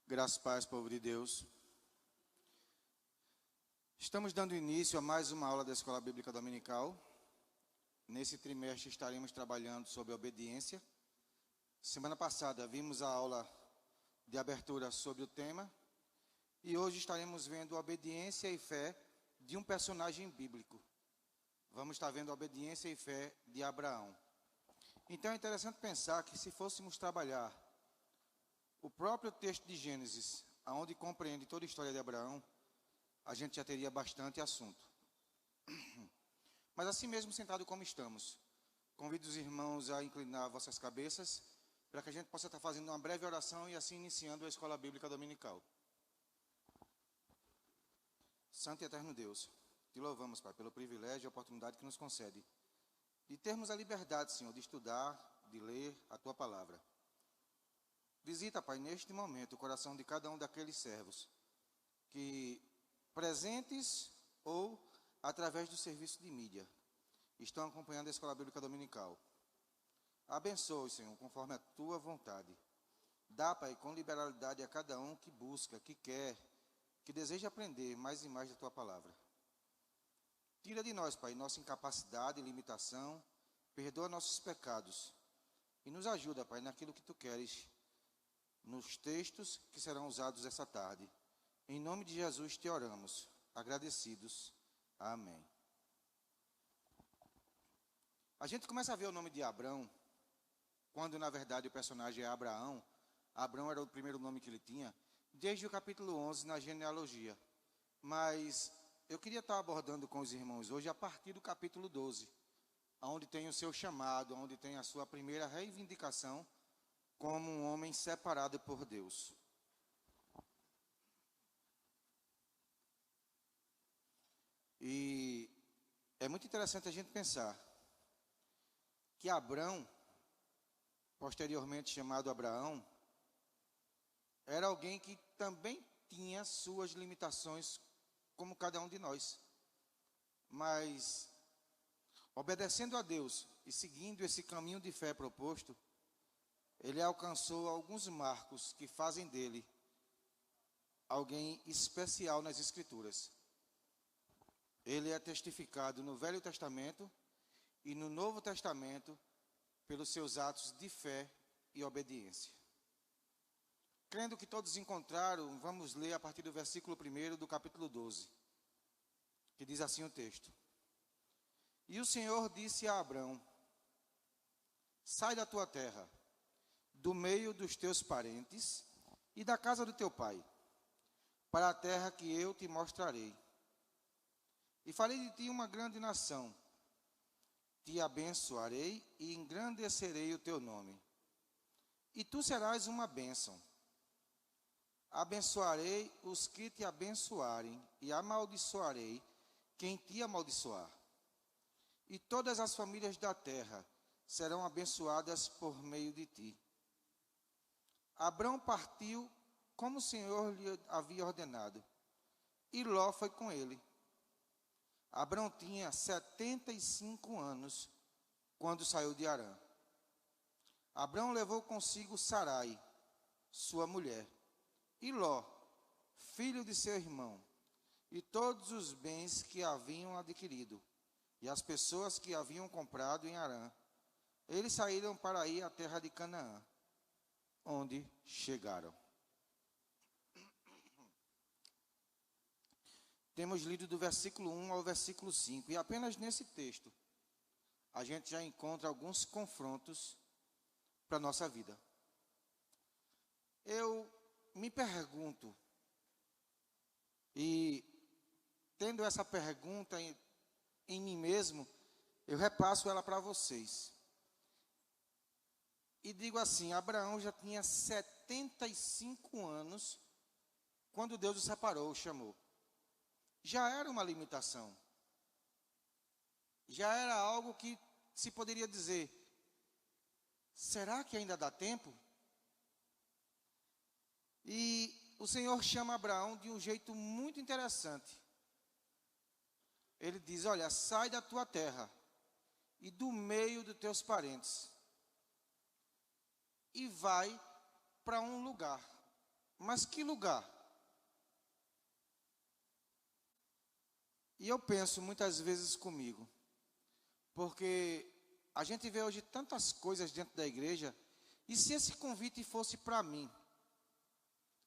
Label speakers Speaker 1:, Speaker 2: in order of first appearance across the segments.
Speaker 1: Graças e paz, povo de Deus. Estamos dando início a mais uma aula da Escola Bíblica Dominical. Nesse trimestre estaremos trabalhando sobre obediência. Semana passada vimos a aula de abertura sobre o tema. E hoje estaremos vendo obediência e fé de um personagem bíblico. Vamos estar vendo a obediência e fé de Abraão. Então é interessante pensar que se fôssemos trabalhar o próprio texto de Gênesis, onde compreende toda a história de Abraão, a gente já teria bastante assunto. Mas assim mesmo, sentado como estamos, convido os irmãos a inclinar vossas cabeças, para que a gente possa estar fazendo uma breve oração e assim iniciando a Escola Bíblica Dominical. Santo e eterno Deus, te louvamos, Pai, pelo privilégio e oportunidade que nos concede de termos a liberdade, Senhor, de estudar, de ler a Tua Palavra. Visita, Pai, neste momento o coração de cada um daqueles servos que, presentes ou através do serviço de mídia, estão acompanhando a Escola Bíblica Dominical. Abençoe, Senhor, conforme a Tua vontade. Dá, Pai, com liberalidade a cada um que busca, que quer, que deseja aprender mais e mais da Tua Palavra. Tira de nós, Pai, nossa incapacidade e limitação, perdoa nossos pecados e nos ajuda, Pai, naquilo que Tu queres, nos textos que serão usados essa tarde. Em nome de Jesus te oramos, agradecidos. Amém. A gente começa a ver o nome de Abrão, quando na verdade o personagem é Abraão. Abrão era o primeiro nome que ele tinha, desde o capítulo 11 na genealogia. Mas eu queria estar abordando com os irmãos hoje a partir do capítulo 12, onde tem o seu chamado, onde tem a sua primeira reivindicação como um homem separado por Deus. E é muito interessante a gente pensar que Abrão, posteriormente chamado Abraão, era alguém que também tinha suas limitações, como cada um de nós. Mas, obedecendo a Deus e seguindo esse caminho de fé proposto, ele alcançou alguns marcos que fazem dele alguém especial nas Escrituras. Ele é testificado no Velho Testamento e no Novo Testamento pelos seus atos de fé e obediência. Crendo que todos encontraram, vamos ler a partir do versículo 1 do capítulo 12, que diz assim o texto. E o Senhor disse a Abrão: sai da tua terra, do meio dos teus parentes e da casa do teu pai, para a terra que eu te mostrarei. E farei de ti uma grande nação, te abençoarei e engrandecerei o teu nome. E tu serás uma bênção. Abençoarei os que te abençoarem e amaldiçoarei quem te amaldiçoar. E todas as famílias da terra serão abençoadas por meio de ti. Abrão partiu como o Senhor lhe havia ordenado, e Ló foi com ele. Abrão tinha 75 anos quando saiu de Harã. Abrão levou consigo Sarai, sua mulher, e Ló, filho de seu irmão, e todos os bens que haviam adquirido, e as pessoas que haviam comprado em Harã. Eles saíram para ir à terra de Canaã, onde chegaram. Temos lido do versículo 1 ao versículo 5, e apenas nesse texto a gente já encontra alguns confrontos para a nossa vida. Eu me pergunto, e tendo essa pergunta em mim mesmo, eu repasso ela para vocês. E digo assim, Abraão já tinha 75 anos quando Deus o separou, o chamou. Já era uma limitação. Já era algo que se poderia dizer, será que ainda dá tempo? E o Senhor chama Abraão de um jeito muito interessante. Ele diz, olha, sai da tua terra e do meio dos teus parentes e vai para um lugar. Mas que lugar? E eu penso muitas vezes comigo, porque a gente vê hoje tantas coisas dentro da igreja, e se esse convite fosse para mim?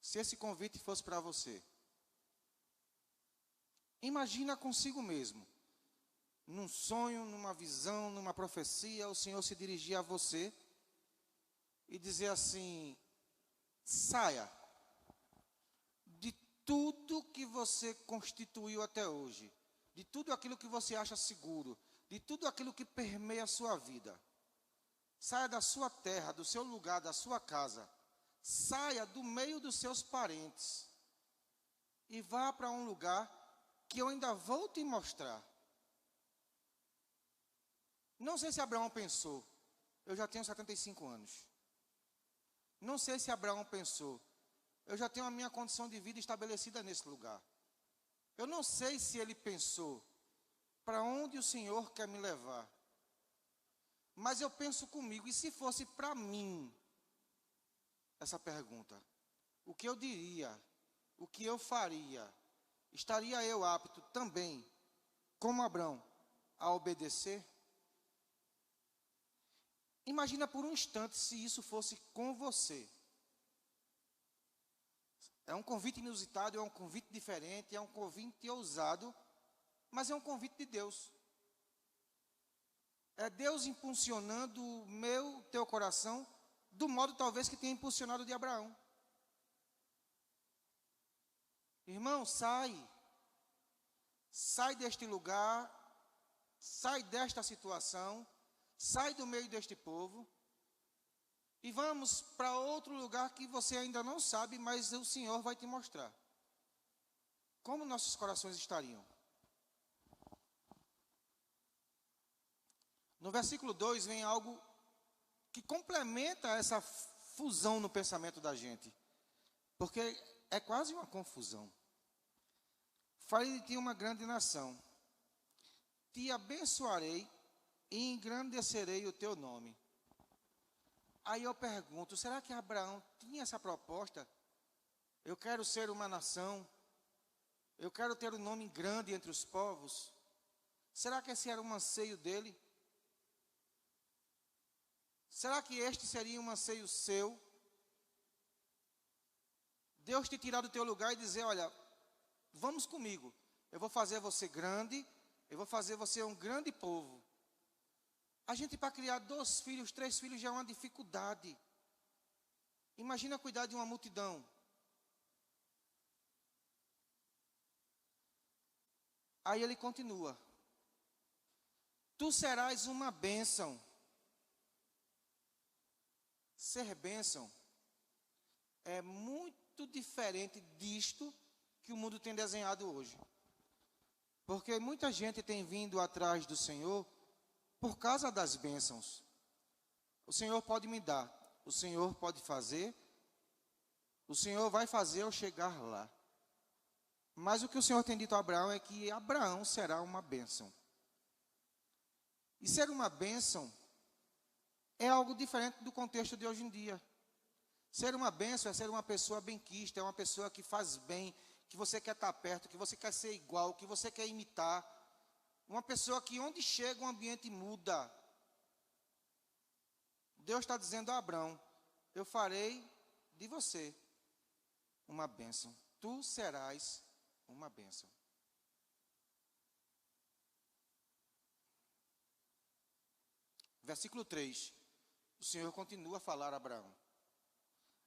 Speaker 1: Se esse convite fosse para você? Imagina consigo mesmo, num sonho, numa visão, numa profecia, o Senhor se dirigir a você e dizer assim: saia de tudo que você constituiu até hoje, de tudo aquilo que você acha seguro, de tudo aquilo que permeia a sua vida. Saia da sua terra, do seu lugar, da sua casa. Saia do meio dos seus parentes e vá para um lugar que eu ainda vou te mostrar. Não sei se Abraão pensou, eu já tenho 75 anos. Não sei se Abraão pensou, eu já tenho a minha condição de vida estabelecida nesse lugar. Eu não sei se ele pensou, para onde o Senhor quer me levar. Mas eu penso comigo, e se fosse para mim essa pergunta? O que eu diria? O que eu faria? Estaria eu apto também, como Abraão, a obedecer? Imagina por um instante se isso fosse com você. É um convite inusitado, é um convite diferente, é um convite ousado, mas é um convite de Deus. É Deus impulsionando o teu coração, do modo talvez que tenha impulsionado de Abraão. Irmão, sai deste lugar, sai desta situação, sai do meio deste povo, e vamos para outro lugar que você ainda não sabe, mas o Senhor vai te mostrar. Como nossos corações estariam? No versículo 2 vem algo que complementa essa fusão no pensamento da gente, porque é quase uma confusão. Farei de ti uma grande nação, te abençoarei e engrandecerei o teu nome. Aí eu pergunto, será que Abraão tinha essa proposta? Eu quero ser uma nação, eu quero ter um nome grande entre os povos. Será que esse era um anseio dele? Será que este seria um anseio seu? Deus te tirar do teu lugar e dizer: olha, vamos comigo, eu vou fazer você grande, eu vou fazer você um grande povo. A gente, para criar 2 filhos, 3 filhos já é uma dificuldade. Imagina cuidar de uma multidão. Aí ele continua: tu serás uma bênção. Ser bênção é muito diferente disto que o mundo tem desenhado hoje. Porque muita gente tem vindo atrás do Senhor por causa das bênçãos. O Senhor pode me dar, o Senhor pode fazer, o Senhor vai fazer eu chegar lá. Mas o que o Senhor tem dito a Abraão é que Abraão será uma bênção. E ser uma bênção é algo diferente do contexto de hoje em dia. Ser uma bênção é ser uma pessoa benquista, é uma pessoa que faz bem, que você quer estar perto, que você quer ser igual, que você quer imitar. Uma pessoa que onde chega o ambiente muda. Deus está dizendo a Abraão: eu farei de você uma bênção. Tu serás uma bênção. Versículo 3. O Senhor continua a falar a Abraão: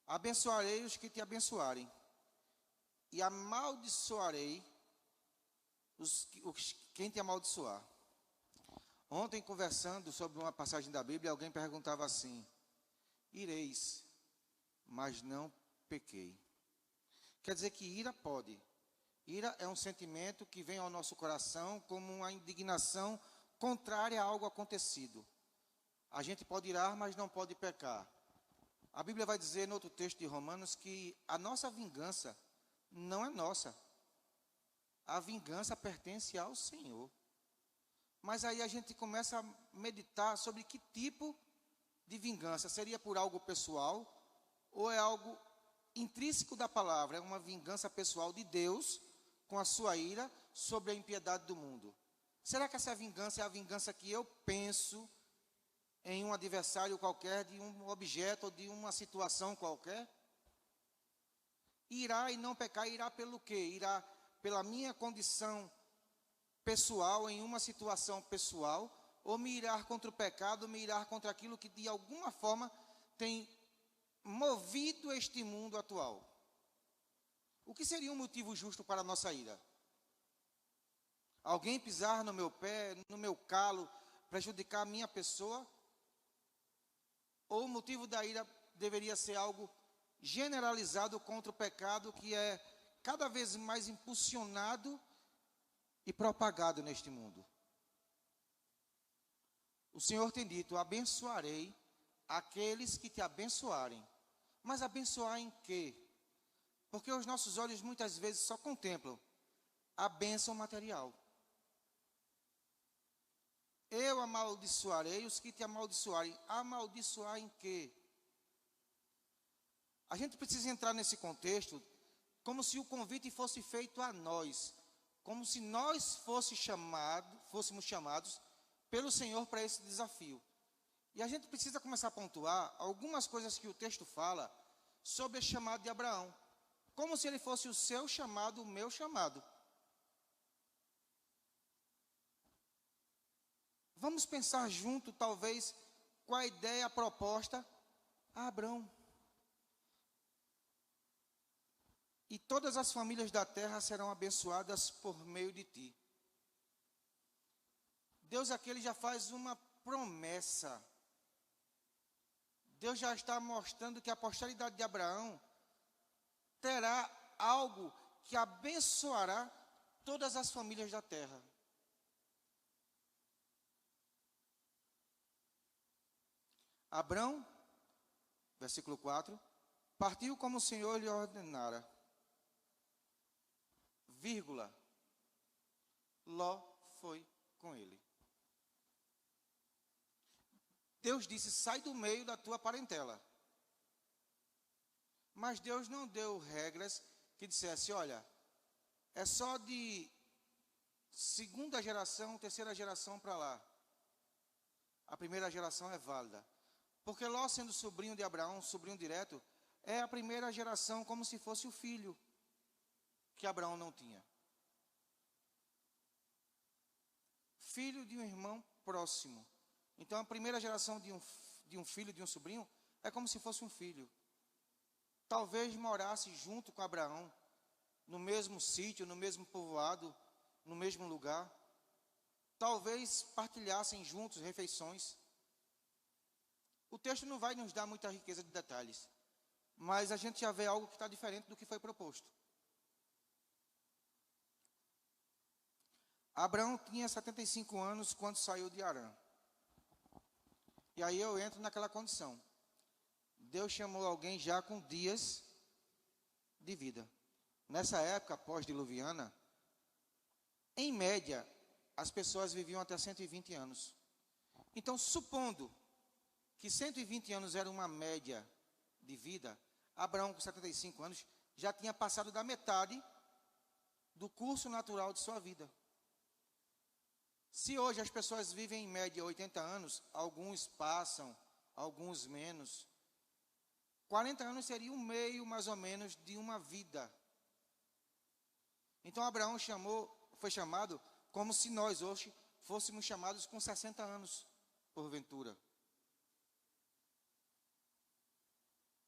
Speaker 1: abençoarei os que te abençoarem, e amaldiçoarei quem te amaldiçoar. Ontem, conversando sobre uma passagem da Bíblia, alguém perguntava assim: ireis, mas não pequei. Quer dizer que ira pode. Ira é um sentimento que vem ao nosso coração como uma indignação contrária a algo acontecido. A gente pode irar, mas não pode pecar. A Bíblia vai dizer no outro texto de Romanos que a nossa vingança não é nossa. A vingança pertence ao Senhor. Mas aí a gente começa a meditar sobre que tipo de vingança. Seria por algo pessoal ou é algo intrínseco da palavra é uma vingança pessoal de Deus com a sua ira sobre a impiedade do mundo. Será que essa vingança é a vingança que eu penso em um adversário qualquer, de um objeto ou de uma situação qualquer? Irá e não pecar, irá pelo quê? Irá pela minha condição pessoal, em uma situação pessoal, ou me irar contra o pecado, me irar contra aquilo que de alguma forma tem movido este mundo atual? O que seria um motivo justo para a nossa ira? Alguém pisar no meu pé, no meu calo, prejudicar a minha pessoa? Ou o motivo da ira deveria ser algo generalizado contra o pecado, que é cada vez mais impulsionado e propagado neste mundo? O Senhor tem dito: abençoarei aqueles que te abençoarem. Mas abençoar em quê? Porque os nossos olhos muitas vezes só contemplam a bênção material. Eu amaldiçoarei os que te amaldiçoarem. Amaldiçoar em quê? A gente precisa entrar nesse contexto como se o convite fosse feito a nós, como se nós fôssemos chamados pelo Senhor para esse desafio. E a gente precisa começar a pontuar algumas coisas que o texto fala sobre o chamado de Abraão, como se ele fosse o seu chamado, o meu chamado. Vamos pensar junto, talvez, com a ideia proposta a Abraão. E todas as famílias da terra serão abençoadas por meio de ti. Deus aqui ele já faz uma promessa. Deus já está mostrando que a posteridade de Abraão terá algo que abençoará todas as famílias da terra. Abraão, versículo 4, partiu como o Senhor lhe ordenara, vírgula, Ló foi com ele. Deus disse: sai do meio da tua parentela. Mas Deus não deu regras que dissesse: olha, é só de segunda geração, terceira geração para lá. A primeira geração é válida. Porque Ló, sendo sobrinho de Abraão, sobrinho direto, é a primeira geração como se fosse o filho que Abraão não tinha. Filho de um irmão próximo. Então a primeira geração de um filho, de um sobrinho, é como se fosse um filho. Talvez morasse junto com Abraão, no mesmo sítio, no mesmo povoado, no mesmo lugar. Talvez partilhassem juntos refeições. O texto não vai nos dar muita riqueza de detalhes, mas a gente já vê algo que está diferente do que foi proposto. Abraão tinha 75 anos quando saiu de Harã. E aí eu entro naquela condição. Deus chamou alguém já com dias de vida. Nessa época pós-diluviana, em média, as pessoas viviam até 120 anos. Então, supondo que 120 anos era uma média de vida, Abraão, com 75 anos, já tinha passado da metade do curso natural de sua vida. Se hoje as pessoas vivem em média 80 anos, alguns passam, alguns menos. 40 anos seria um meio, mais ou menos, de uma vida. Então Abraão foi chamado como se nós hoje fôssemos chamados com 60 anos, porventura.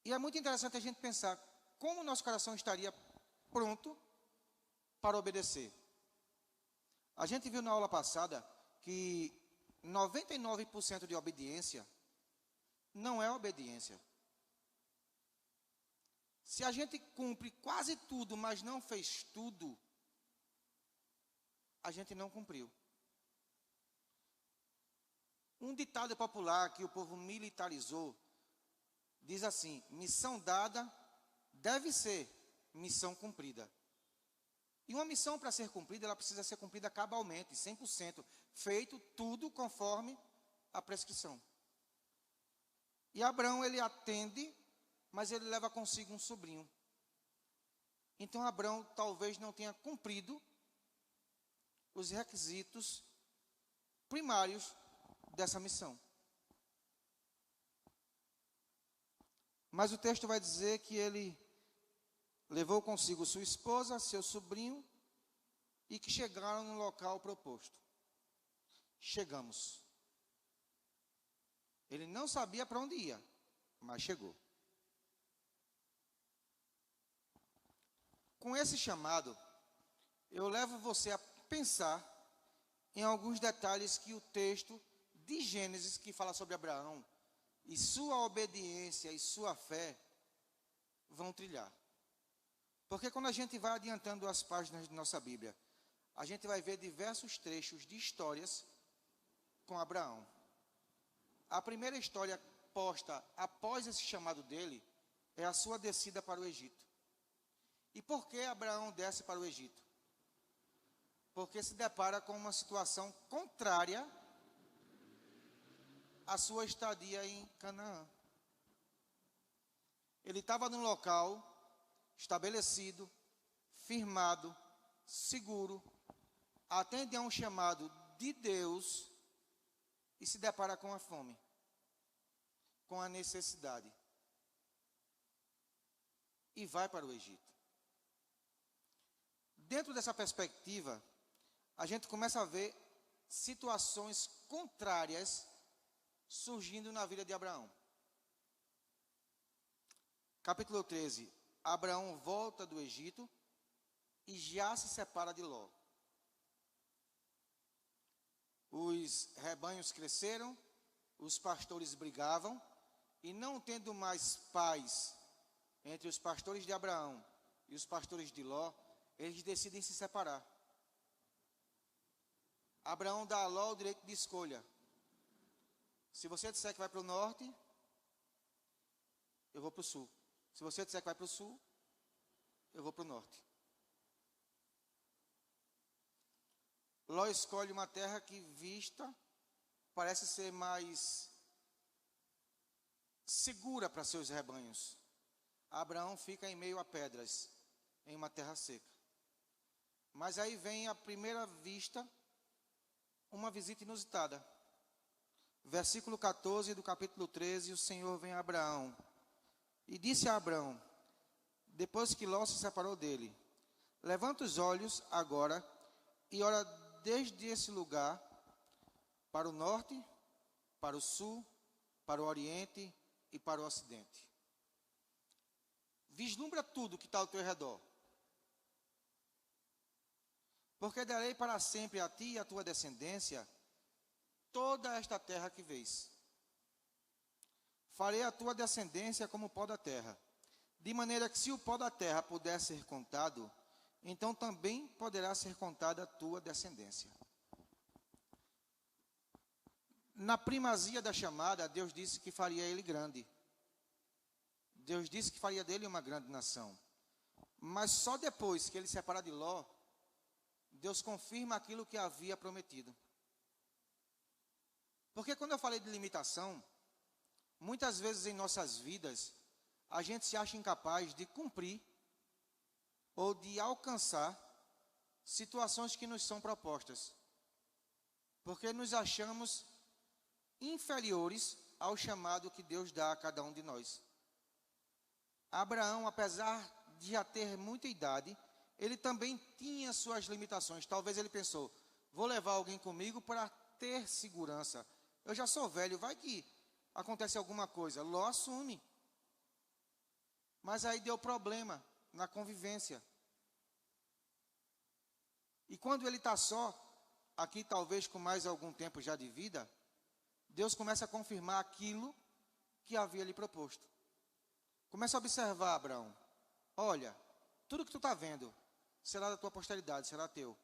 Speaker 1: E é muito interessante a gente pensar como o nosso coração estaria pronto para obedecer. A gente viu na aula passada que 99% de obediência não é obediência. Se a gente cumpre quase tudo, mas não fez tudo, a gente não cumpriu. Um ditado popular que o povo militarizou diz assim: missão dada deve ser missão cumprida. E uma missão, para ser cumprida, ela precisa ser cumprida cabalmente, 100%, feito tudo conforme a prescrição. E Abraão, ele atende mas ele leva consigo um sobrinho. Então Abrão talvez não tenha cumprido os requisitos primários dessa missão. Mas o texto vai dizer que ele levou consigo sua esposa, seu sobrinho, e que chegaram no local proposto. Chegamos. Ele não sabia para onde ia, mas chegou. Com esse chamado, eu levo você a pensar em alguns detalhes que o texto de Gênesis, que fala sobre Abraão, e sua obediência e sua fé, vão trilhar. Porque quando a gente vai adiantando as páginas de nossa Bíblia, a gente vai ver diversos trechos de histórias com Abraão. A primeira história posta após esse chamado dele é a sua descida para o Egito. E por que Abraão desce para o Egito? Porque se depara com uma situação contrária à sua estadia em Canaã. Ele estava num local estabelecido, firmado, seguro, atende a um chamado de Deus e se depara com a fome, com a necessidade. E vai para o Egito. Dentro dessa perspectiva, a gente começa a ver situações contrárias surgindo na vida de Abraão. Capítulo 13. Abraão volta do Egito e já se separa de Ló. Os rebanhos cresceram, os pastores brigavam, e não tendo mais paz entre os pastores de Abraão e os pastores de Ló, eles decidem se separar. Abraão dá a Ló o direito de escolha. Se você disser que vai para o norte, eu vou para o sul. Se você disser que vai para o sul, eu vou para o norte. Ló escolhe uma terra que, vista, parece ser mais segura para seus rebanhos. Abraão fica em meio a pedras, em uma terra seca. Mas aí vem à primeira vista uma visita inusitada. Versículo 14 do capítulo 13, o Senhor vem a Abraão e disse a Abraão, depois que Ló se separou dele: levanta os olhos agora e olha desde esse lugar para o norte, para o sul, para o oriente e para o ocidente. Vislumbra tudo que está ao teu redor. Porque darei para sempre a ti e a tua descendência toda esta terra que vês. Farei a tua descendência como o pó da terra, de maneira que se o pó da terra puder ser contado, então também poderá ser contada a tua descendência. Na primazia da chamada, Deus disse que faria ele grande. Deus disse que faria dele uma grande nação. Mas só depois que ele se separa de Ló, Deus confirma aquilo que havia prometido. Porque quando eu falei de limitação, muitas vezes em nossas vidas, a gente se acha incapaz de cumprir ou de alcançar situações que nos são propostas. Porque nos achamos inferiores ao chamado que Deus dá a cada um de nós. Abraão, apesar de já ter muita idade, ele também tinha suas limitações. Talvez ele pensou, vou levar alguém comigo para ter segurança. Eu já sou velho, vai que acontece alguma coisa. Ló assume. Mas aí deu problema na convivência. E quando ele está só, aqui talvez com mais algum tempo já de vida, Deus começa a confirmar aquilo que havia lhe proposto. Começa a observar, Abraão. Olha, tudo que tu está vendo será da tua posteridade, será teu.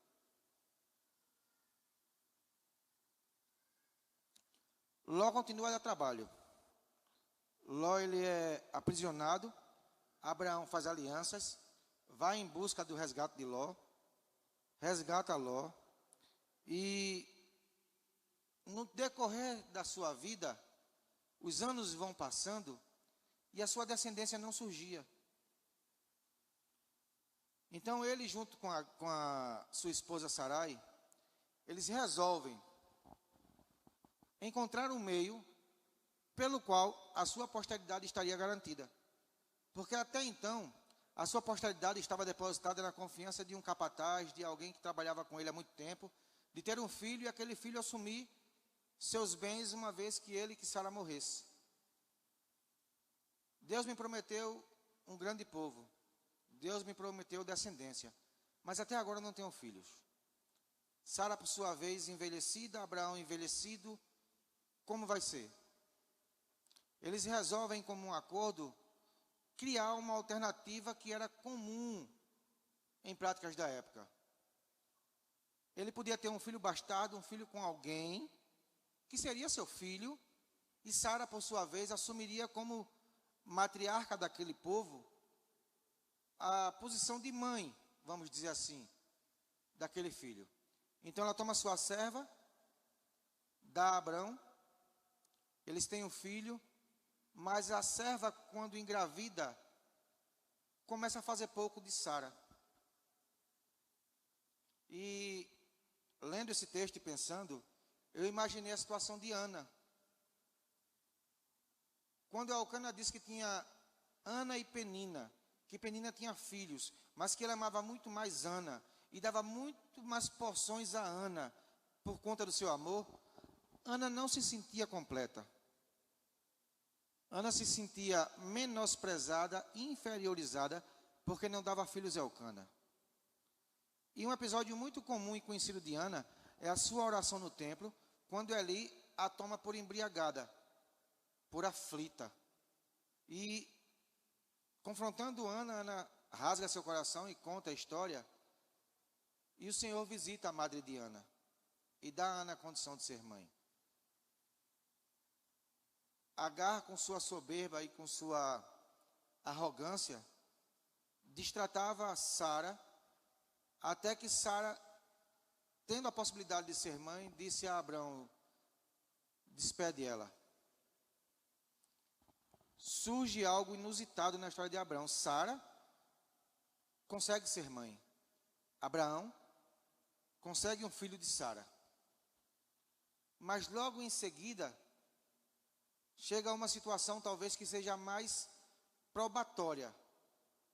Speaker 1: Ló continua a dar trabalho. Ló, ele é aprisionado. Abraão faz alianças, vai em busca do resgate de Ló, resgata Ló, e no decorrer da sua vida, os anos vão passando, e a sua descendência não surgia. Então ele, junto com a sua esposa Sarai, eles resolvem encontrar um meio pelo qual a sua posteridade estaria garantida. Porque até então, a sua posteridade estava depositada na confiança de um capataz, de alguém que trabalhava com ele há muito tempo, de ter um filho e aquele filho assumir seus bens uma vez que Sara morresse. Deus me prometeu um grande povo. Deus me prometeu descendência. Mas até agora não tenho filhos. Sara, por sua vez, envelhecida, Abraão envelhecido. Como vai ser? Eles resolvem, como um acordo, criar uma alternativa que era comum em práticas da época. Ele podia ter um filho bastardo, um filho com alguém, que seria seu filho, e Sara, por sua vez, assumiria como matriarca daquele povo a posição de mãe, vamos dizer assim, daquele filho. Então ela toma sua serva, dá a Abrão, eles têm um filho, mas a serva, quando engravida, começa a fazer pouco de Sara. E, lendo esse texto e pensando, eu imaginei a situação de Ana. Quando Elcana disse que tinha Ana e Penina, que Penina tinha filhos, mas que ele amava muito mais Ana, e dava muito mais porções a Ana, por conta do seu amor, Ana não se sentia completa. Ana se sentia menosprezada, inferiorizada, porque não dava filhos a Elcana. E um episódio muito comum e conhecido de Ana é a sua oração no templo, quando Eli a toma por embriagada, por aflita. E, confrontando Ana, Ana rasga seu coração e conta a história. E o Senhor visita a madre de Ana e dá a Ana a condição de ser mãe. Agar, com sua soberba e com sua arrogância, destratava Sara, até que Sara, tendo a possibilidade de ser mãe, disse a Abrão: despede ela. Surge algo inusitado na história de Abrão. Sara consegue ser mãe. Abraão consegue um filho de Sara. Mas logo em seguida, chega uma situação talvez que seja mais probatória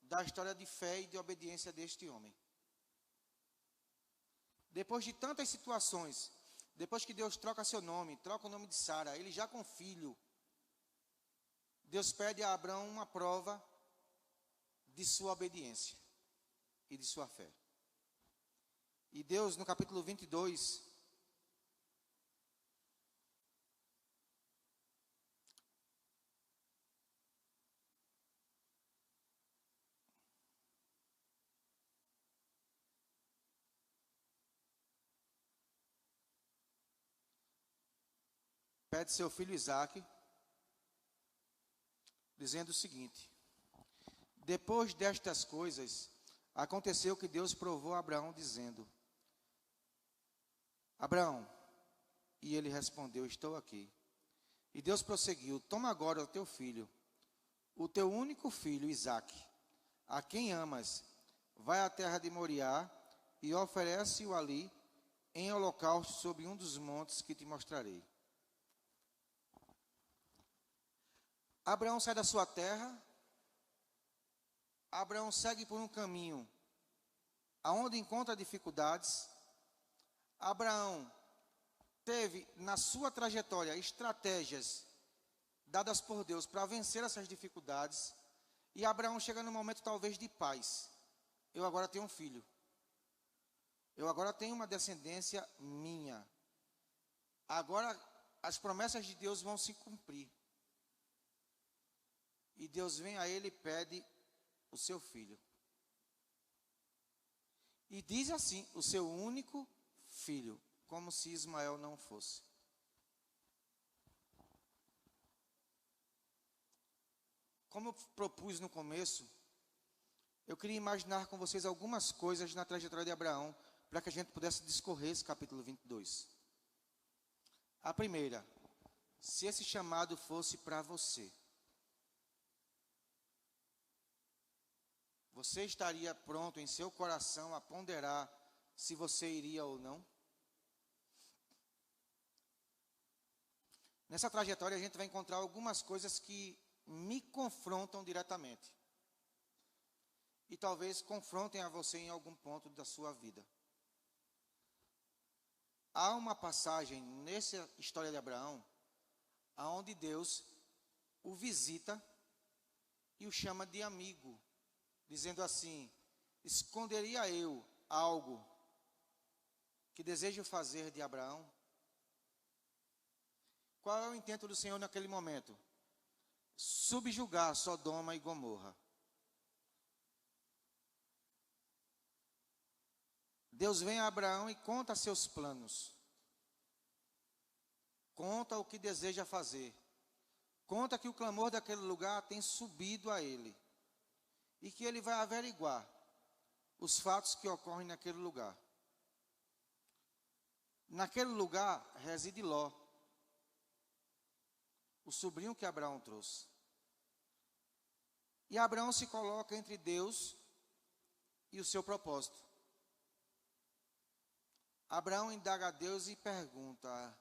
Speaker 1: da história de fé e de obediência deste homem. Depois de tantas situações, depois que Deus troca seu nome, troca o nome de Sara, ele já com filho, Deus pede a Abraão uma prova de sua obediência e de sua fé. E Deus, no capítulo 22, pede seu filho Isaque, dizendo o seguinte: depois destas coisas, aconteceu que Deus provou a Abraão, dizendo: Abraão, e ele respondeu: estou aqui. E Deus prosseguiu: toma agora o teu filho, o teu único filho, Isaque, a quem amas, vai à terra de Moriá e oferece-o ali em holocausto sobre um dos montes que te mostrarei. Abraão sai da sua terra, Abraão segue por um caminho aonde encontra dificuldades. Abraão teve na sua trajetória estratégias dadas por Deus para vencer essas dificuldades. E Abraão chega num momento talvez de paz. Eu agora tenho um filho. Eu agora tenho uma descendência minha. Agora as promessas de Deus vão se cumprir. E Deus vem a ele e pede o seu filho. E diz assim: o seu único filho, como se Ismael não fosse. Como eu propus no começo, eu queria imaginar com vocês algumas coisas na trajetória de Abraão, para que a gente pudesse discorrer esse capítulo 22. A primeira: se esse chamado fosse para você, você estaria pronto em seu coração a ponderar se você iria ou não? Nessa trajetória a gente vai encontrar algumas coisas que me confrontam diretamente. E talvez confrontem a você em algum ponto da sua vida. Há uma passagem nessa história de Abraão, aonde Deus o visita e o chama de amigo, dizendo assim: esconderia eu algo que desejo fazer de Abraão? Qual é o intento do Senhor naquele momento? Subjugar Sodoma e Gomorra. Deus vem a Abraão e conta seus planos. Conta o que deseja fazer. Conta que o clamor daquele lugar tem subido a ele. E que ele vai averiguar os fatos que ocorrem naquele lugar. Naquele lugar reside Ló, o sobrinho que Abraão trouxe. E Abraão se coloca entre Deus e o seu propósito. Abraão indaga a Deus e pergunta: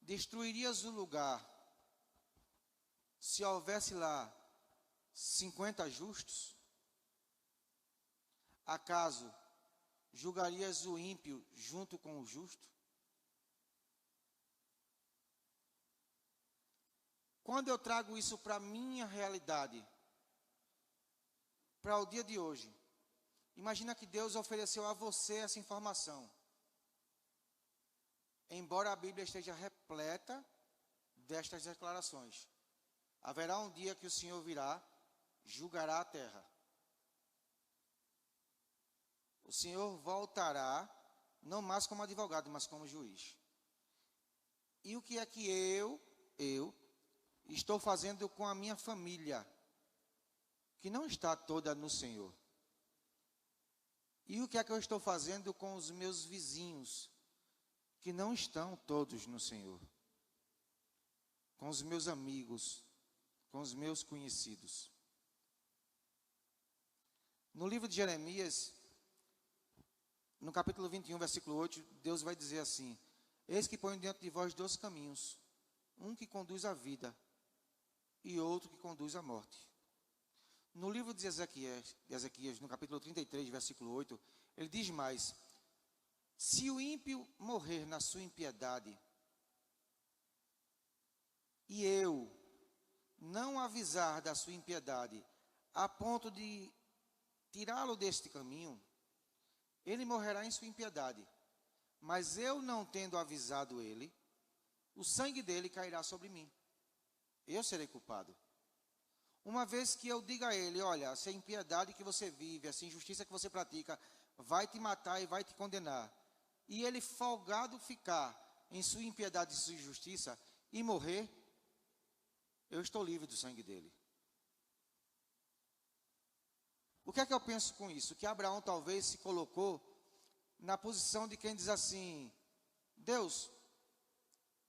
Speaker 1: destruirias o lugar se houvesse lá 50 justos? Acaso julgarias o ímpio junto com o justo? Quando eu trago isso para a minha realidade, para o dia de hoje, imagina que Deus ofereceu a você essa informação. Embora a Bíblia esteja repleta destas declarações, haverá um dia que o Senhor virá, julgará a terra. O Senhor voltará, não mais como advogado, mas como juiz. E o que é que eu estou fazendo com a minha família, que não está toda no Senhor? E o que é que eu estou fazendo com os meus vizinhos, que não estão todos no Senhor? Com os meus amigos, com os meus conhecidos. No livro de Jeremias, no capítulo 21, versículo 8, Deus vai dizer assim: eis que ponho diante de vós 2 caminhos, um que conduz à vida e outro que conduz à morte. No livro de Ezequias, no capítulo 33, versículo 8, ele diz mais: se o ímpio morrer na sua impiedade, e eu não avisar da sua impiedade, a ponto de tirá-lo deste caminho, ele morrerá em sua impiedade. Mas eu não tendo avisado ele, o sangue dele cairá sobre mim. Eu serei culpado. Uma vez que eu diga a ele: olha, essa impiedade que você vive, essa injustiça que você pratica, vai te matar e vai te condenar. E ele folgado ficar em sua impiedade e sua injustiça e morrer, eu estou livre do sangue dele. O que é que eu penso com isso? Que Abraão talvez se colocou na posição de quem diz assim: Deus,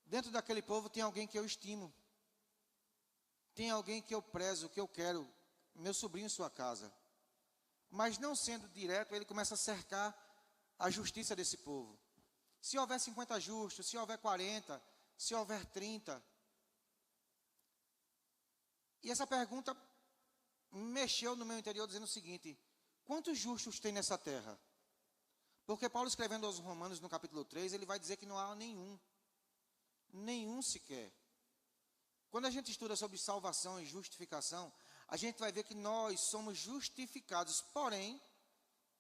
Speaker 1: dentro daquele povo tem alguém que eu estimo, tem alguém que eu prezo, que eu quero, meu sobrinho em sua casa. Mas não sendo direto, ele começa a cercar a justiça desse povo. Se houver 50 justos, se houver 40, se houver 30. E essa pergunta mexeu no meu interior dizendo o seguinte: quantos justos tem nessa terra? Porque Paulo, escrevendo aos Romanos no capítulo 3, ele vai dizer que não há nenhum. Nenhum sequer. Quando a gente estuda sobre salvação e justificação, a gente vai ver que nós somos justificados, porém,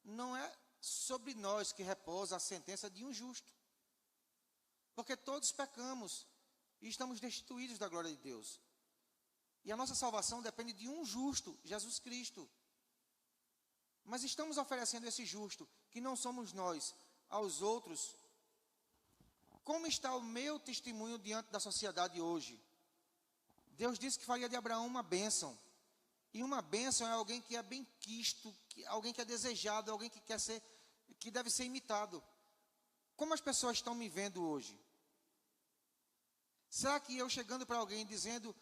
Speaker 1: não é sobre nós que repousa a sentença de um justo. Porque todos pecamos e estamos destituídos da glória de Deus. E a nossa salvação depende de um justo, Jesus Cristo. Mas estamos oferecendo esse justo, que não somos nós, aos outros. Como está o meu testemunho diante da sociedade hoje? Deus disse que faria de Abraão uma bênção. E uma bênção é alguém que é bem quisto, alguém que é desejado, alguém que quer ser, que deve ser imitado. Como as pessoas estão me vendo hoje? Será que eu chegando para alguém dizendo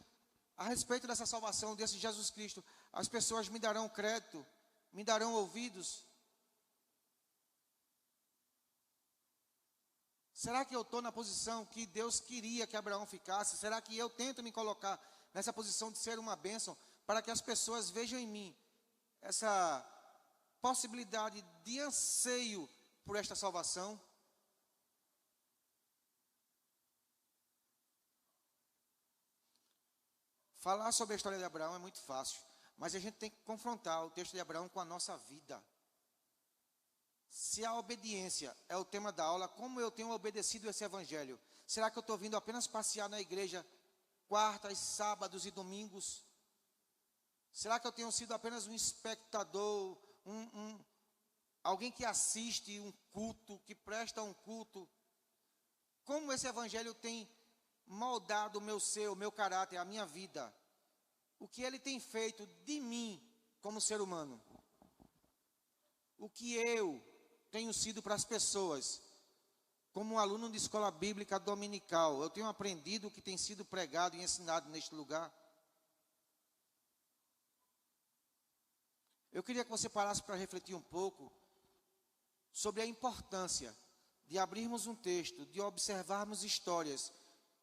Speaker 1: a respeito dessa salvação, desse Jesus Cristo, as pessoas me darão crédito Me darão ouvidos? Será que eu estou na posição que Deus queria que Abraão ficasse? Será que eu tento me colocar nessa posição de ser uma bênção para que as pessoas vejam em mim essa possibilidade de anseio por esta salvação? Falar sobre a história de Abraão é muito fácil, mas a gente tem que confrontar o texto de Abraão com a nossa vida. Se a obediência é o tema da aula, como eu tenho obedecido esse evangelho? Será que eu estou vindo apenas passear na igreja quartas, sábados e domingos? Será que eu tenho sido apenas um espectador, alguém que assiste um culto, que presta um culto? Como esse evangelho tem moldado o meu ser, o meu caráter, a minha vida? O que ele tem feito de mim como ser humano? O que eu tenho sido para as pessoas? Como um aluno de escola bíblica dominical, eu tenho aprendido o que tem sido pregado e ensinado neste lugar? Eu queria que você parasse para refletir um pouco sobre a importância de abrirmos um texto, de observarmos histórias,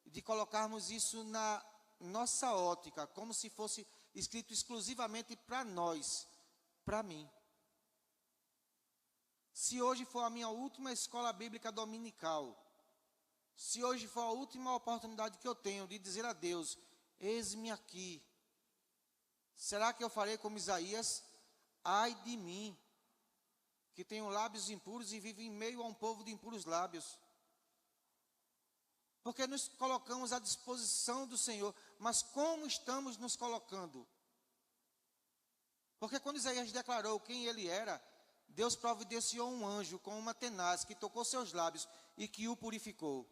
Speaker 1: de colocarmos isso na nossa ótica, como se fosse escrito exclusivamente para nós, para mim. Se hoje for a minha última escola bíblica dominical, se hoje for a última oportunidade que eu tenho de dizer a Deus, eis-me aqui, será que eu farei como Isaías? Ai de mim, que tenho lábios impuros e vivo em meio a um povo de impuros lábios. Porque nos colocamos à disposição do Senhor, mas como estamos nos colocando? Porque quando Isaías declarou quem ele era, Deus providenciou um anjo com uma tenaz que tocou seus lábios e que o purificou.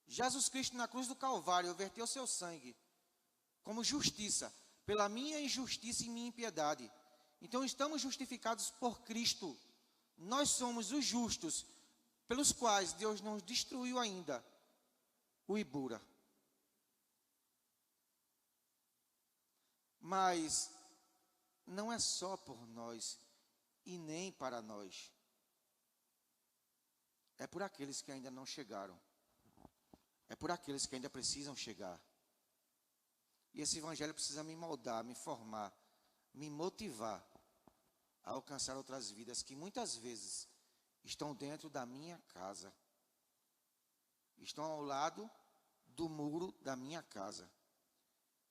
Speaker 1: Jesus Cristo na cruz do Calvário verteu seu sangue como justiça, pela minha injustiça e minha impiedade. Então estamos justificados por Cristo. Nós somos os justos, pelos quais Deus não destruiu ainda o Ibura. Mas não é só por nós e nem para nós. É por aqueles que ainda não chegaram. É por aqueles que ainda precisam chegar. E esse evangelho precisa me moldar, me formar, me motivar a alcançar outras vidas que muitas vezes estão dentro da minha casa. Estão ao lado do muro da minha casa.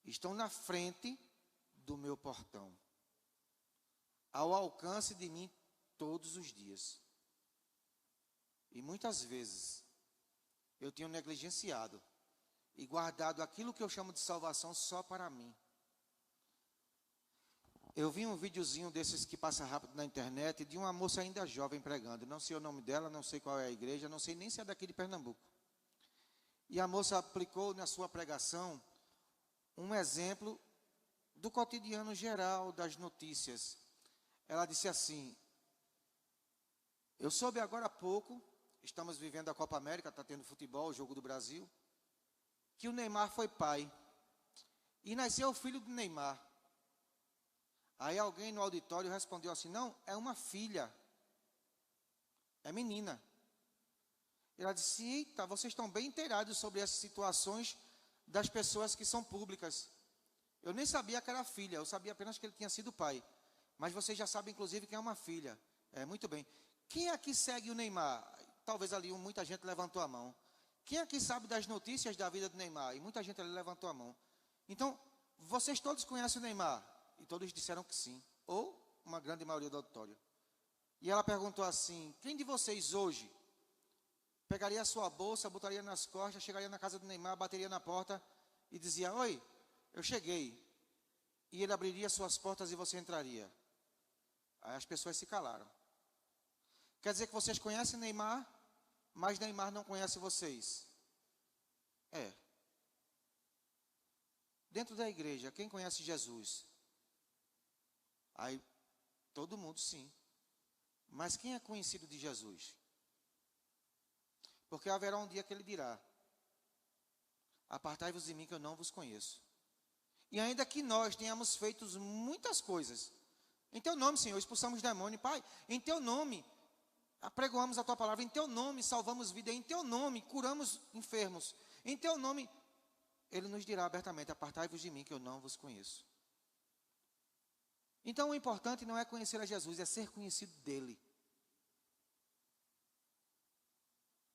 Speaker 1: Estão na frente do meu portão. Ao alcance de mim todos os dias. E muitas vezes eu tenho negligenciado e guardado aquilo que eu chamo de salvação só para mim. Eu vi um videozinho desses que passa rápido na internet de uma moça ainda jovem pregando. Não sei o nome dela, não sei qual é a igreja, não sei nem se é daqui de Pernambuco. E a moça aplicou na sua pregação um exemplo do cotidiano geral das notícias. Ela disse assim: eu soube agora há pouco, estamos vivendo a Copa América, está tendo futebol, o jogo do Brasil, que o Neymar foi pai. E nasceu o filho do Neymar. Aí alguém no auditório respondeu assim: não, é uma filha. É menina. Ela disse: eita, vocês estão bem inteirados sobre essas situações das pessoas que são públicas. Eu nem sabia que era filha, eu sabia apenas que ele tinha sido pai. Mas vocês já sabem, inclusive, que é uma filha. É, muito bem. Quem aqui segue o Neymar? Talvez ali muita gente levantou a mão. Quem aqui sabe das notícias da vida do Neymar? E muita gente ali levantou a mão. Então, vocês todos conhecem o Neymar? E todos disseram que sim. Ou uma grande maioria do auditório. E ela perguntou assim: quem de vocês hoje pegaria a sua bolsa, botaria nas costas, chegaria na casa do Neymar, bateria na porta e dizia: oi, eu cheguei. E ele abriria suas portas e você entraria? Aí as pessoas se calaram. Quer dizer que vocês conhecem Neymar, mas Neymar não conhece vocês? É. Dentro da igreja, quem conhece Jesus? Aí, todo mundo sim. Mas quem é conhecido de Jesus? Porque haverá um dia que ele dirá: apartai-vos de mim que eu não vos conheço. E ainda que nós tenhamos feito muitas coisas, Em teu nome, Senhor, expulsamos demônio. Pai, em teu nome, apregoamos a tua palavra. Em teu nome, salvamos vida. Em teu nome, curamos enfermos. Em teu nome, ele nos dirá abertamente: apartai-vos de mim, que eu não vos conheço. Então, o importante não é conhecer a Jesus, é ser conhecido dele.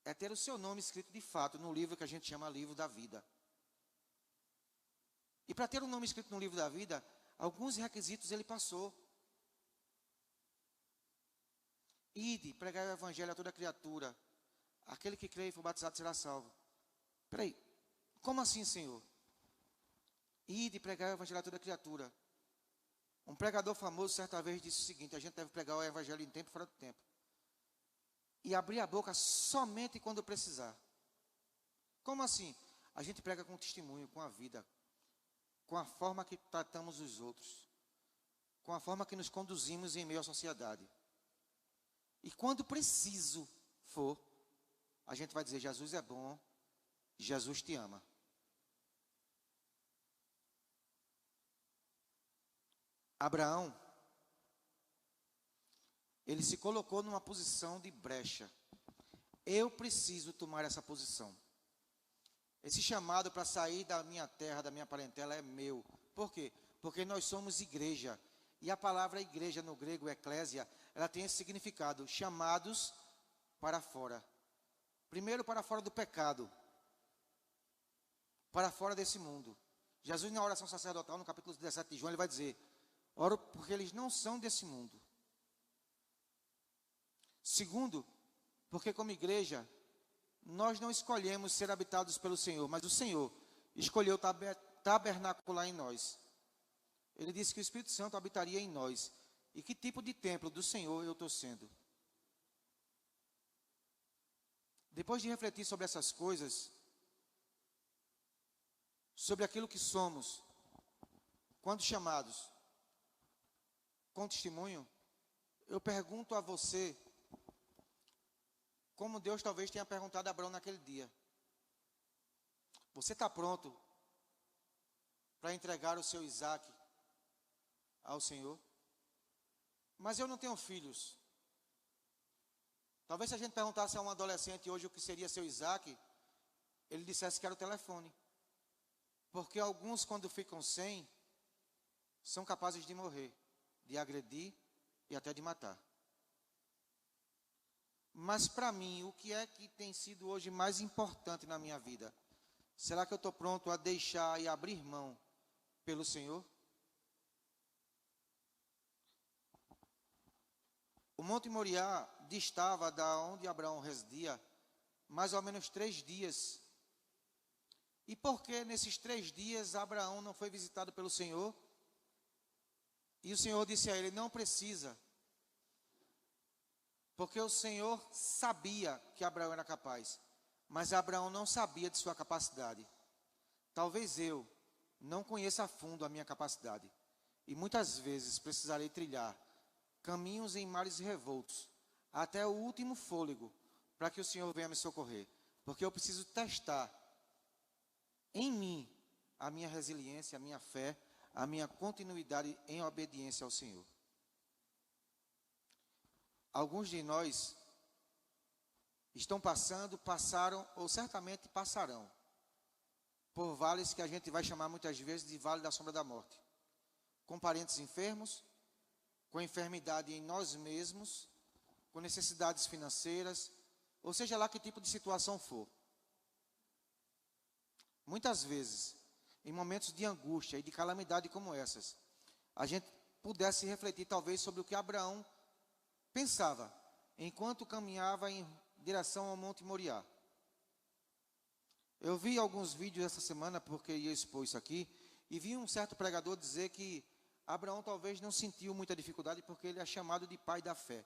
Speaker 1: É ter o seu nome escrito de fato no livro que a gente chama livro da vida. E para ter um nome escrito no livro da vida, alguns requisitos ele passou. Ide, pregai o evangelho a toda criatura. Aquele que crê e for batizado será salvo. Peraí, como assim, Senhor? Ide, pregai o evangelho a toda criatura. Um pregador famoso certa vez disse o seguinte: a gente deve pregar o evangelho em tempo e fora do tempo. E abrir a boca somente quando precisar. Como assim? A gente prega com testemunho, com a vida, com a forma que tratamos os outros, com a forma que nos conduzimos em meio à sociedade. E quando preciso for, a gente vai dizer: Jesus é bom, Jesus te ama. Abraão, ele se colocou numa posição de brecha. Eu preciso tomar essa posição. Esse chamado para sair da minha terra, da minha parentela, é meu. Por quê? Porque nós somos igreja. E a palavra igreja no grego, eclésia, ela tem esse significado: chamados para fora. Primeiro, para fora do pecado. Para fora desse mundo. Jesus, na oração sacerdotal, no capítulo 17 de João, ele vai dizer: oro porque eles não são desse mundo. Segundo, porque como igreja, nós não escolhemos ser habitados pelo Senhor, mas o Senhor escolheu tabernacular em nós. Ele disse que o Espírito Santo habitaria em nós. E que tipo de templo do Senhor eu estou sendo? Depois de refletir sobre essas coisas, sobre aquilo que somos, quando chamados, com testemunho, eu pergunto a você, como Deus talvez tenha perguntado a Abraão naquele dia: você está pronto para entregar o seu Isaque ao Senhor? Mas eu não tenho filhos. Talvez se a gente perguntasse a um adolescente hoje o que seria seu Isaque, ele dissesse que era o telefone. Porque alguns, quando ficam sem, são capazes de morrer, de agredir e até de matar. Mas para mim, o que é que tem sido hoje mais importante na minha vida? Será que eu estou pronto a deixar e abrir mão pelo Senhor? O Monte Moriá distava da onde Abraão residia mais ou menos 3 dias. E por que nesses 3 dias Abraão não foi visitado pelo Senhor? E o Senhor disse a ele: não precisa. Porque o Senhor sabia que Abraão era capaz, mas Abraão não sabia de sua capacidade. Talvez eu não conheça a fundo a minha capacidade, e muitas vezes precisarei trilhar caminhos em mares revoltos, até o último fôlego, para que o Senhor venha me socorrer. Porque eu preciso testar em mim a minha resiliência, a minha fé, a minha continuidade em obediência ao Senhor. Alguns de nós passaram ou certamente passarão por vales que a gente vai chamar muitas vezes de vale da sombra da morte. Com parentes enfermos, com enfermidade em nós mesmos, com necessidades financeiras, ou seja lá que tipo de situação for. Muitas vezes, em momentos de angústia e de calamidade como essas, a gente pudesse refletir talvez sobre o que Abraão pensava enquanto caminhava em direção ao Monte Moriá. Eu vi alguns vídeos essa semana, porque ia expor isso aqui, e vi um certo pregador dizer que Abraão talvez não sentiu muita dificuldade porque ele é chamado de pai da fé.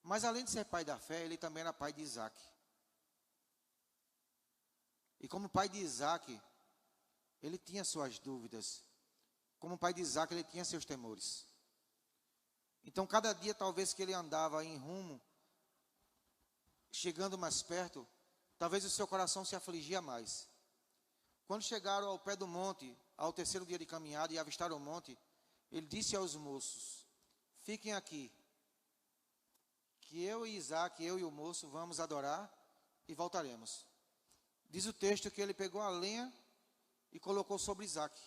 Speaker 1: Mas além de ser pai da fé, ele também era pai de Isaac. E como pai de Isaac, ele tinha suas dúvidas. Como pai de Isaac, ele tinha seus temores. Então, cada dia, talvez que ele andava em rumo, chegando mais perto, talvez o seu coração se afligia mais. Quando chegaram ao pé do monte, ao 3º dia de caminhada e avistaram o monte, ele disse aos moços: fiquem aqui, que eu e Isaac, eu e o moço, vamos adorar e voltaremos. Diz o texto que ele pegou a lenha e colocou sobre Isaac.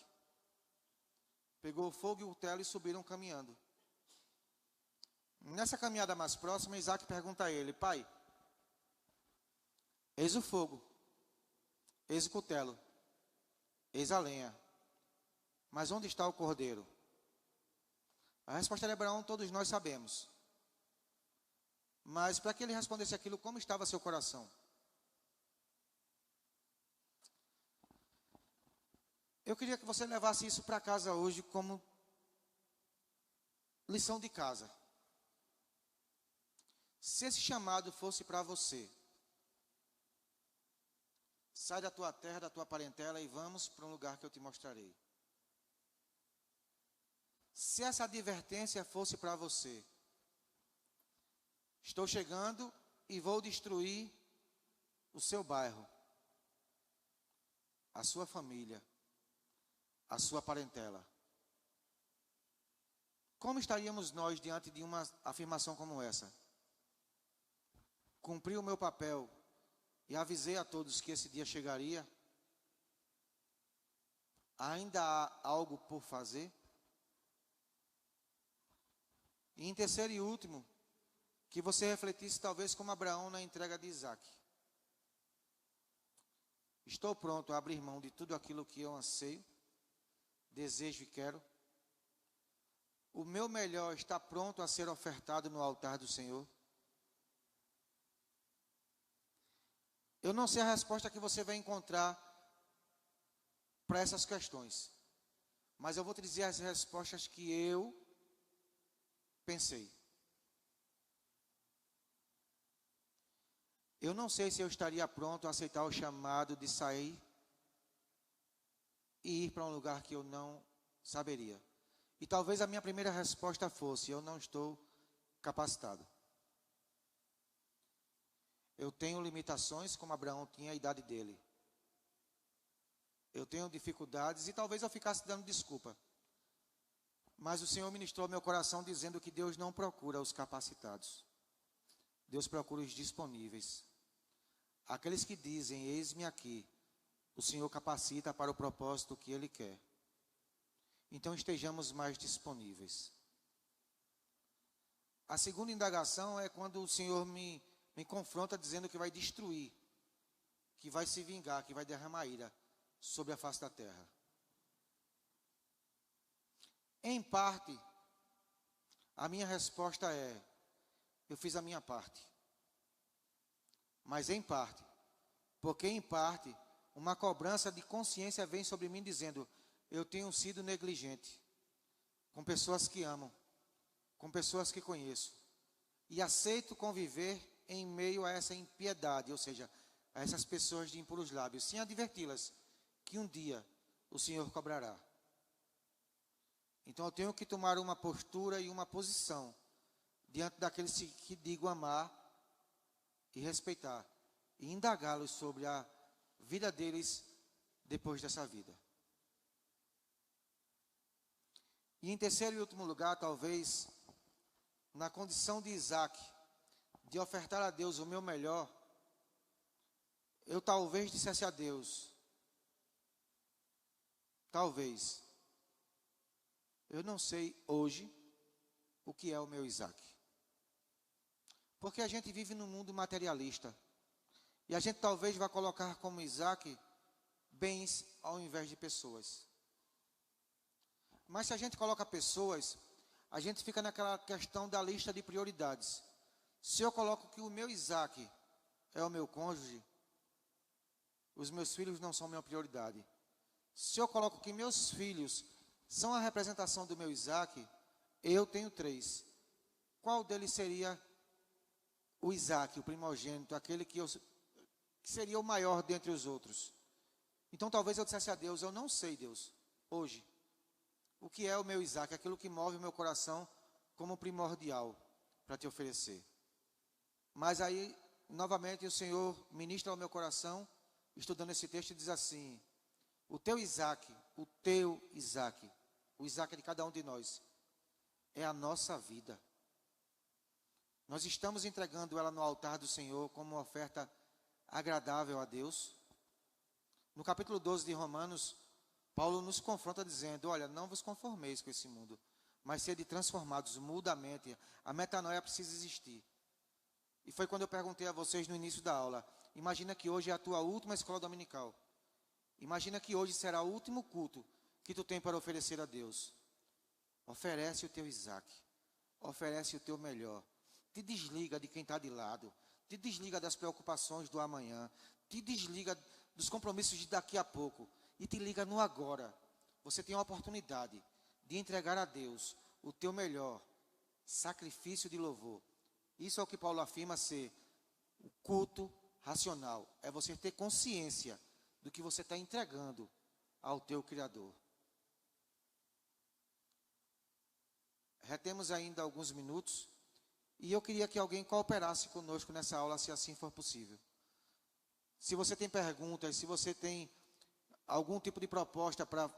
Speaker 1: Pegou o fogo e o cutelo e subiram caminhando. Nessa caminhada mais próxima, Isaac pergunta a ele: pai, eis o fogo, eis o cutelo, eis a lenha, mas onde está o cordeiro? A resposta de Abraão todos nós sabemos. Mas para que ele respondesse aquilo, como estava seu coração? Eu queria que você levasse isso para casa hoje como lição de casa. Se esse chamado fosse para você, sai da tua terra, da tua parentela e vamos para um lugar que eu te mostrarei. Se essa advertência fosse para você, estou chegando e vou destruir o seu bairro, a sua família, a sua parentela. Como estaríamos nós diante de uma afirmação como essa? Cumpri o meu papel e avisei a todos que esse dia chegaria. Ainda há algo por fazer? E em terceiro e último, que você refletisse talvez como Abraão na entrega de Isaac. Estou pronto a abrir mão de tudo aquilo que eu anseio, desejo e quero. O meu melhor está pronto a ser ofertado no altar do Senhor. Eu não sei a resposta que você vai encontrar para essas questões, mas eu vou te dizer as respostas que eu pensei. Eu não sei se eu estaria pronto a aceitar o chamado de sair e ir para um lugar que eu não saberia. E talvez a minha primeira resposta fosse: eu não estou capacitado. Eu tenho limitações, como Abraão tinha a idade dele. Eu tenho dificuldades e talvez eu ficasse dando desculpa. Mas o Senhor ministrou ao meu coração dizendo que Deus não procura os capacitados. Deus procura os disponíveis. Aqueles que dizem: eis-me aqui, o Senhor capacita para o propósito que Ele quer. Então estejamos mais disponíveis. A segunda indagação é quando o Senhor me confronta dizendo que vai destruir, que vai se vingar, que vai derramar ira sobre a face da terra. Em parte, a minha resposta é: eu fiz a minha parte. Mas em parte, porque em parte, uma cobrança de consciência vem sobre mim dizendo: eu tenho sido negligente com pessoas que amo, com pessoas que conheço, e aceito conviver em meio a essa impiedade, ou seja, a essas pessoas de impuros lábios, sem adverti-las que um dia o Senhor cobrará. Então eu tenho que tomar uma postura e uma posição diante daqueles que digo amar e respeitar, e indagá-los sobre a vida deles depois dessa vida. E em terceiro e último lugar, talvez, na condição de Isaac, de ofertar a Deus o meu melhor, eu talvez dissesse a Deus: talvez, eu não sei hoje o que é o meu Isaac. Porque a gente vive num mundo materialista. E a gente talvez vá colocar como Isaac bens ao invés de pessoas. Mas se a gente coloca pessoas, a gente fica naquela questão da lista de prioridades. Se eu coloco que o meu Isaac é o meu cônjuge, os meus filhos não são minha prioridade. Se eu coloco que meus filhos são a representação do meu Isaac, eu tenho 3. Qual deles seria o Isaac, o primogênito, aquele que seria o maior dentre os outros? Então talvez eu dissesse a Deus: eu não sei, Deus, hoje, o que é o meu Isaac, aquilo que move o meu coração como primordial para te oferecer. Mas aí, novamente, o Senhor ministra ao meu coração, estudando esse texto, e diz assim: o teu Isaac, o Isaac de cada um de nós, é a nossa vida. Nós estamos entregando ela no altar do Senhor como uma oferta agradável a Deus. No capítulo 12 de Romanos, Paulo nos confronta dizendo: olha, não vos conformeis com esse mundo, mas sede transformados, muda a mente. A metanoia precisa existir. E foi quando eu perguntei a vocês no início da aula: imagina que hoje é a tua última escola dominical. Imagina que hoje será o último culto que tu tem para oferecer a Deus. Oferece o teu Isaac. Oferece o teu melhor. Te desliga de quem está de lado. Te desliga das preocupações do amanhã. Te desliga dos compromissos de daqui a pouco. E te liga no agora. Você tem a oportunidade de entregar a Deus o teu melhor sacrifício de louvor. Isso é o que Paulo afirma ser o culto racional. É você ter consciência do que você está entregando ao teu Criador. Retemos ainda alguns minutos. E eu queria que alguém cooperasse conosco nessa aula, se assim for possível. Se você tem perguntas, se você tem algum tipo de proposta para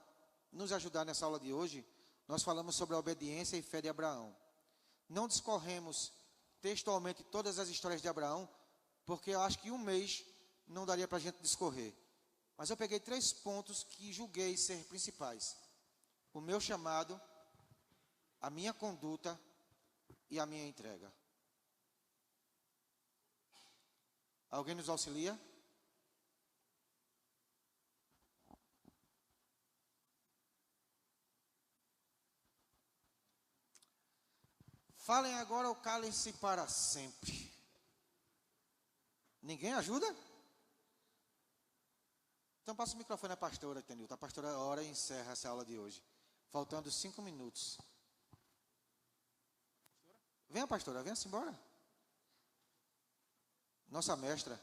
Speaker 1: nos ajudar nessa aula de hoje, nós falamos sobre a obediência e fé de Abraão. Não discorremos textualmente todas as histórias de Abraão, porque eu acho que um mês não daria para a gente discorrer. Mas eu peguei 3 pontos que julguei ser principais: o meu chamado, a minha conduta e a minha entrega. Alguém nos auxilia? Falem agora ou calem-se para sempre. Ninguém ajuda? Então passa o microfone à pastora, Tenilton. A pastora ora e encerra essa aula de hoje. Faltando 5 minutos. Venha, pastora, venha-se embora. Nossa mestra.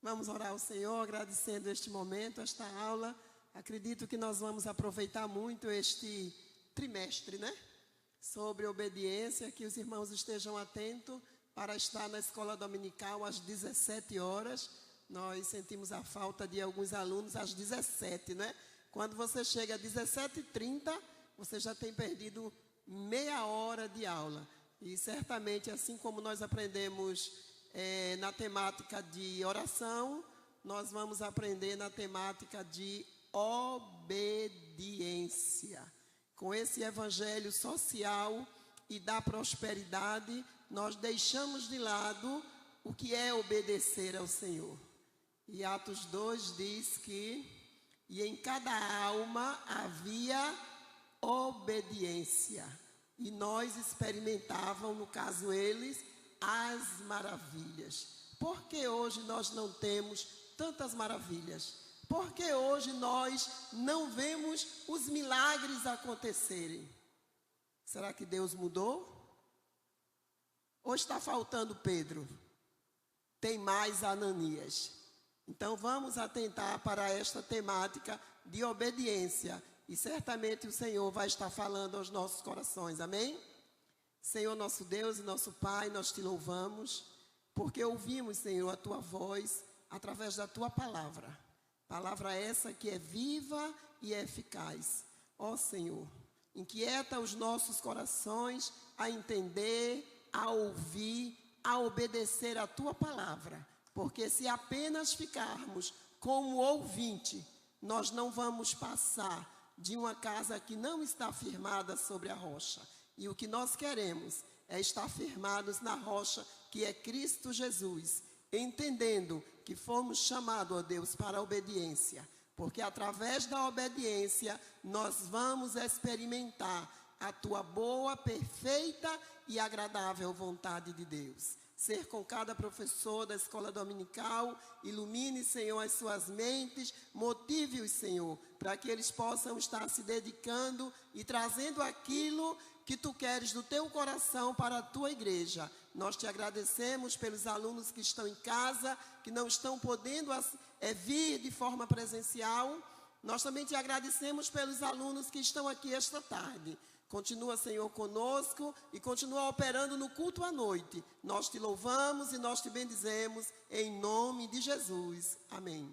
Speaker 2: Vamos orar ao Senhor, agradecendo este momento, esta aula. Acredito que nós vamos aproveitar muito este trimestre, né? Sobre obediência, que os irmãos estejam atentos para estar na escola dominical às 17 horas. Nós sentimos a falta de alguns alunos às 17, né? Quando você chega às 17h30, você já tem perdido meia hora de aula. E certamente, assim como nós aprendemos na temática de oração, nós vamos aprender na temática de obediência. Com esse evangelho social e da prosperidade, nós deixamos de lado o que é obedecer ao Senhor. E Atos 2 diz que e em cada alma havia obediência. E nós experimentávamos, no caso eles, as maravilhas. Por que hoje nós não temos tantas maravilhas? Por que hoje nós não vemos os milagres acontecerem? Será que Deus mudou? Ou está faltando Pedro? Tem mais Ananias. Então vamos atentar para esta temática de obediência. E certamente o Senhor vai estar falando aos nossos corações. Amém? Senhor nosso Deus e nosso Pai, nós te louvamos, porque ouvimos, Senhor, a tua voz através da tua palavra. Palavra essa que é viva e eficaz. Ó Senhor, inquieta os nossos corações a entender, a ouvir, a obedecer a tua palavra. Porque se apenas ficarmos como ouvinte, nós não vamos passar de uma casa que não está firmada sobre a rocha. E o que nós queremos é estar firmados na rocha que é Cristo Jesus, entendendo que fomos chamados, ó Deus, para a obediência. Porque através da obediência nós vamos experimentar a tua boa, perfeita e agradável vontade de Deus. Ser com cada professor da escola dominical, ilumine, Senhor, as suas mentes, motive-os, Senhor, para que eles possam estar se dedicando e trazendo aquilo que tu queres do teu coração para a tua igreja. Nós te agradecemos pelos alunos que estão em casa, que não estão podendo vir de forma presencial. Nós também te agradecemos pelos alunos que estão aqui esta tarde. Continua, Senhor, conosco e continua operando no culto à noite. Nós te louvamos e nós te bendizemos em nome de Jesus. Amém.